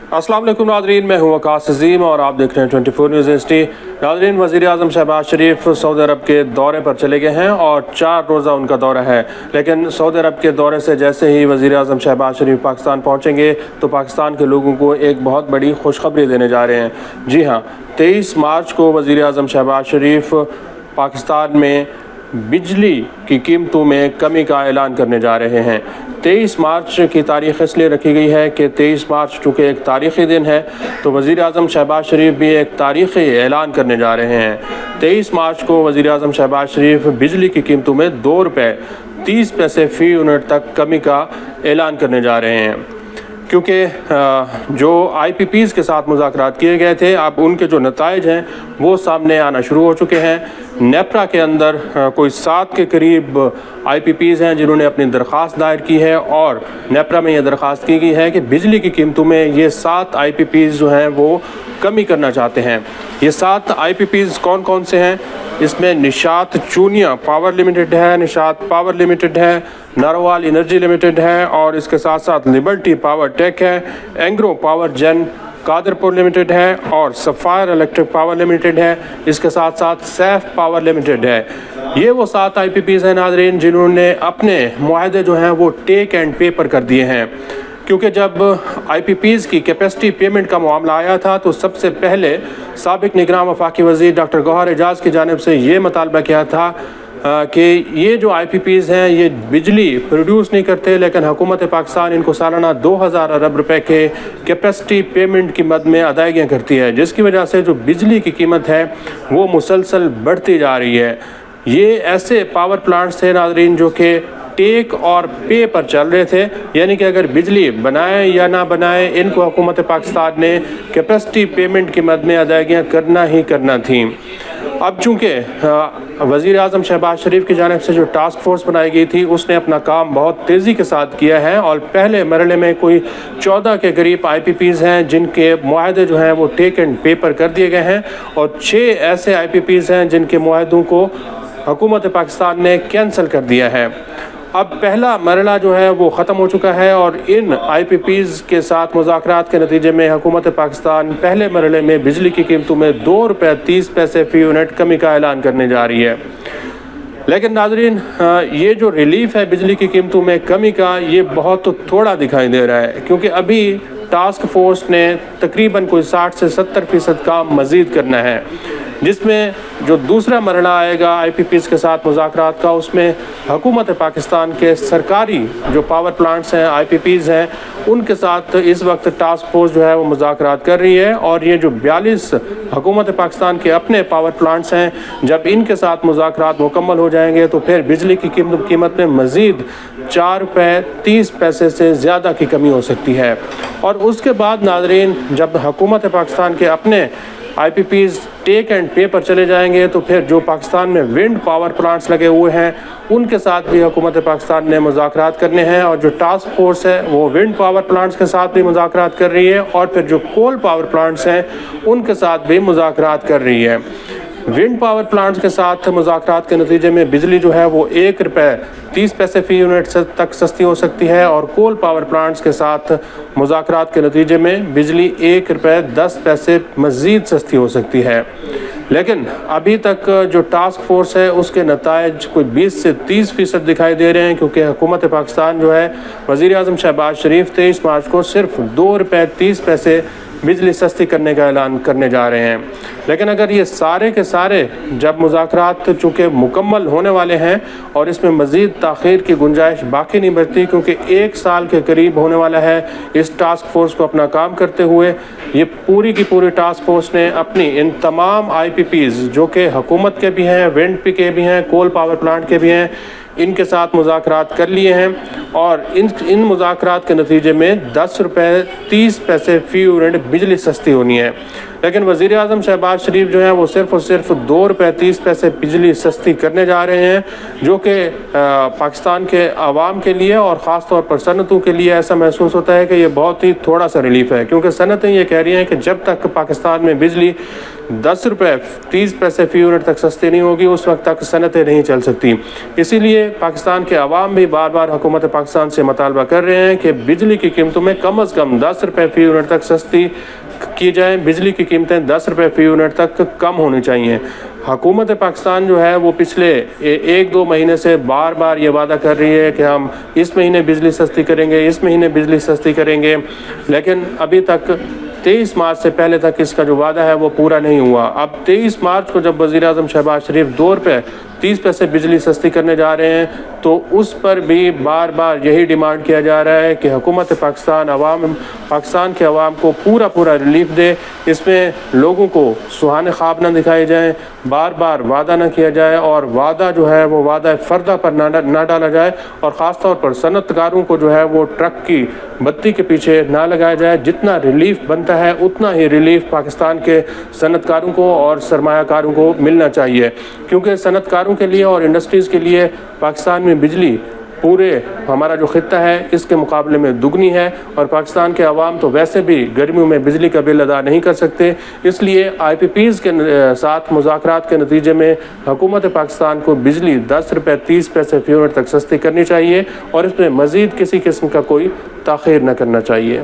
अस्सलाम वालेकुम नाज़रीन, मैं हूँ वकास अज़ीम और आप देख रहे हैं 24 न्यूज़ एचडी। नाज़रीन, वज़ीर आज़म शहबाज शरीफ सऊदी अरब के दौरे पर चले गए हैं और 4 रोज़ा उनका दौरा है। लेकिन सऊदी अरब के दौरे से जैसे ही वज़ीर आज़म शहबाज शरीफ पाकिस्तान पहुँचेंगे तो पाकिस्तान के लोगों को एक बहुत बड़ी खुशखबरी देने जा रहे हैं। जी हाँ, 23 मार्च को वज़ीर आज़म शहबाज शरीफ पाकिस्तान में बिजली की कीमतों में कमी का ऐलान करने जा रहे हैं। 23 मार्च की तारीख़ इसलिए रखी गई है कि 23 मार्च चूँकि एक तारीख़ी दिन है तो वज़ीर आज़म शहबाज शरीफ भी एक तारीख़ी ऐलान करने जा रहे हैं। 23 मार्च को वज़ीर आज़म शहबाज शरीफ बिजली की कीमतों में ₹2.30 फ़ी यूनिट तक कमी का ऐलान करने जा रहे हैं, क्योंकि जो IPPs के साथ मुज़ाकरात किए गए थे अब उनके जो नताइज हैं वो सामने आना शुरू हो चुके हैं। नेप्रा के अंदर कोई 7 के करीब IPPs हैं जिन्होंने अपनी दरख्वास्त दायर की है और नेप्रा में यह दरख्वास्त की गई है कि बिजली की कीमतों में ये 7 IPPs जो हैं वो कमी करना चाहते हैं। ये 7 IPPs कौन कौन से हैं? इसमें निशात चूनिया पावर लिमिटेड है, निशात पावर लिमिटेड है, नारोवाल एनर्जी लिमिटेड है और इसके साथ साथ लिबर्टी पावर टेक है, Engro power gen Qadirpur limited है और सफ़ायर इलेक्ट्रिक पावर लिमिटेड है। इसके साथ साथ सैफ पावर लिमिटेड है। ये वो 7 IPPs हैं नाज़रीन जिन्होंने अपने मुआहदे जो हैं वो टेक एंड पे पर कर दिए हैं, क्योंकि जब IPPs की कैपेसिटी पेमेंट का मामला आया था तो सबसे पहले साबिक निगरान वफाकी वज़ीर डॉक्टर गौहर एजाज की जानिब से ये मुतालबा किया था कि ये जो IPPs हैं ये बिजली प्रोड्यूस नहीं करते, लेकिन हुकूमत पाकिस्तान इनको सालाना 2000 अरब रुपए के कैपेसिटी पेमेंट की मद में अदायगियाँ करती है, जिसकी वजह से जो बिजली की कीमत है वो मुसलसल बढ़ती जा रही है। ये ऐसे पावर प्लांट्स थे नाज़रीन जो कि टेक और पे पर चल रहे थे, यानी कि अगर बिजली बनाए या ना बनाए इनको हुकूमत पाकिस्तान ने कैपेसिटी पेमेंट की मद में अदायगियाँ करना ही करना थी। अब चूँकि वज़ीर आज़म शहबाज शरीफ की जानिब से जो टास्क फोर्स बनाई गई थी उसने अपना काम बहुत तेज़ी के साथ किया है और पहले मरहले में कोई 14 के करीब IPPs हैं जिनके मुआहदे जो हैं वो टेक एंड पे पर कर दिए गए हैं और 6 ऐसे IPPs हैं जिनके मुआहदों को हुकूमत पाकिस्तान ने कैंसिल कर दिया है। अब पहला मरहला जो है वो ख़त्म हो चुका है और इन IPPs के साथ मुज़ाकरात के नतीजे में हुकूमत पाकिस्तान पहले मरहले में बिजली की कीमतों में ₹2.30 फ़ी यूनिट कमी का ऐलान करने जा रही है। लेकिन नाज़रीन, ये जो रिलीफ है बिजली की कीमतों में कमी का ये बहुत थोड़ा दिखाई दे रहा है, क्योंकि अभी टास्क फोर्स ने तकरीबन कोई 60 से 70% काम मज़ीद करना है, जिसमें जो दूसरा मरहला आएगा IPPs के साथ मुज़ाकरात का उसमें हुकूमत पाकिस्तान के सरकारी जो पावर प्लांट्स हैं IPPs हैं उनके साथ इस वक्त टास्क फोर्स जो है वो मुज़ाकरात कर रही है और ये जो 42 हुकूमत पाकिस्तान के अपने पावर प्लांट्स हैं जब इनके साथ मुज़ाकरात मुकम्मल हो जाएंगे तो फिर बिजली की कीमत में मज़ीद ₹4.30 से ज़्यादा की कमी हो सकती है। और उसके बाद नाज़रीन, जब हुकूमत पाकिस्तान के अपने IPPs टेक एंड पे पर चले जाएंगे तो फिर जो पाकिस्तान में विंड पावर प्लांट्स लगे हुए हैं उनके साथ भी हुकूमत पाकिस्तान ने मुज़ाकरात करने हैं और जो टास्क फोर्स है वो विंड पावर प्लांट्स के साथ भी मुज़ाकरात कर रही है और फिर जो कोल पावर प्लांट्स हैं उनके साथ भी मुज़ाकरात कर रही है। विंड पावर प्लांट्स के साथ मुज़ाकरात के नतीजे में बिजली जो है वो ₹1.30 फ़ी यूनिट तक सस्ती हो सकती है और कोल पावर प्लांट्स के साथ मुज़ाकरात के नतीजे में बिजली ₹1.10 मज़ीद सस्ती हो सकती है। लेकिन अभी तक जो टास्क फोर्स है उसके नताइज कोई 20 से 30% दिखाई दे रहे हैं, क्योंकि हुकूमत पाकिस्तान जो है वज़ीर आज़म शहबाज शरीफ 23 मार्च को सिर्फ ₹2.30 बिजली सस्ती करने का ऐलान करने जा रहे हैं। लेकिन अगर ये सारे के सारे जब मुज़ाकरात चूँकि मुकम्मल होने वाले हैं और इसमें मज़ीद ताख़ीर की गुंजाइश बाकी नहीं बचती, क्योंकि 1 साल के करीब होने वाला है इस टास्क फोर्स को अपना काम करते हुए, ये पूरी की पूरी टास्क फोर्स ने अपनी इन तमाम IPPs जो कि हुकूमत के भी हैं, विंड के भी हैं, कोल पावर प्लांट के भी हैं, इनके साथ मुज़ाकरात कर लिए हैं और इन मुज़ाकरात के नतीजे में ₹10.30 फ़ी यूनिट बिजली सस्ती होनी है। लेकिन वज़ीर आज़म शहबाज शरीफ जो हैं वो सिर्फ़ और सिर्फ ₹2.30 बिजली सस्ती करने जा रहे हैं, जो कि पाकिस्तान के आवाम के लिए और ख़ास तौर पर सनतों के लिए ऐसा महसूस होता है कि ये बहुत ही थोड़ा सा रिलीफ है, क्योंकि सनतें ये कह रही हैं कि जब तक पाकिस्तान में बिजली 10 रुपये 30 पैसे फ़ी यूनिट तक सस्ती नहीं होगी, उस वक्त तक सनतें नहीं चल सकती। इसीलिए पाकिस्तान के अवाम भी बार बार हुकूमत पाकिस्तान से मुतालबा कर रहे हैं कि बिजली की कीमतों में कम अज़ कम 10 रुपये फ़ी यूनिट तक सस्ती की जाए। बिजली की कीमतें 10 रुपये फ़ी यूनिट तक कम होनी चाहिए। हुकूमत पाकिस्तान जो है वो पिछले 1-2 महीने से बार बार ये वादा कर रही है कि हम इस महीने बिजली सस्ती करेंगे, इस महीने बिजली सस्ती करेंगे, लेकिन अभी तक 23 मार्च से पहले तक इसका जो वादा है वो पूरा नहीं हुआ। अब 23 मार्च को जब वज़ीर आज़म शहबाज शरीफ 2 रुपये 30 पैसे बिजली सस्ती करने जा रहे हैं, तो उस पर भी बार बार यही डिमांड किया जा रहा है कि हुकूमत पाकिस्तान के अवाम को पूरा रिलीफ दे। इसमें लोगों को सुहाने ख्वाब न दिखाए जाएं, बार बार वादा न किया जाए, और वादा जो है वो वादा फ़र्दा पर ना डाला जाए, और ख़ास तौर पर सनतकारों को जो है वो ट्रक की बत्ती के पीछे ना लगाया जाए। जितना रिलीफ बनता है उतना ही रिलीफ पाकिस्तान के सनतकारों को और सरमायाकारों को मिलना चाहिए, क्योंकि सनतकारों के लिए और इंडस्ट्रीज़ के लिए पाकिस्तान में बिजली पूरे हमारा जो खित्ता है इसके मुकाबले में दुगनी है, और पाकिस्तान के अवाम तो वैसे भी गर्मियों में बिजली का बिल अदा नहीं कर सकते। इसलिए IPPs के साथ मुज़ाकरात के नतीजे में हुकूमत पाकिस्तान को बिजली 10 रुपये 30 पैसे फ़ी यूनिट तक सस्ती करनी चाहिए, और इसमें मज़ीद किसी किस्म का कोई ताख़ीर न करना चाहिए।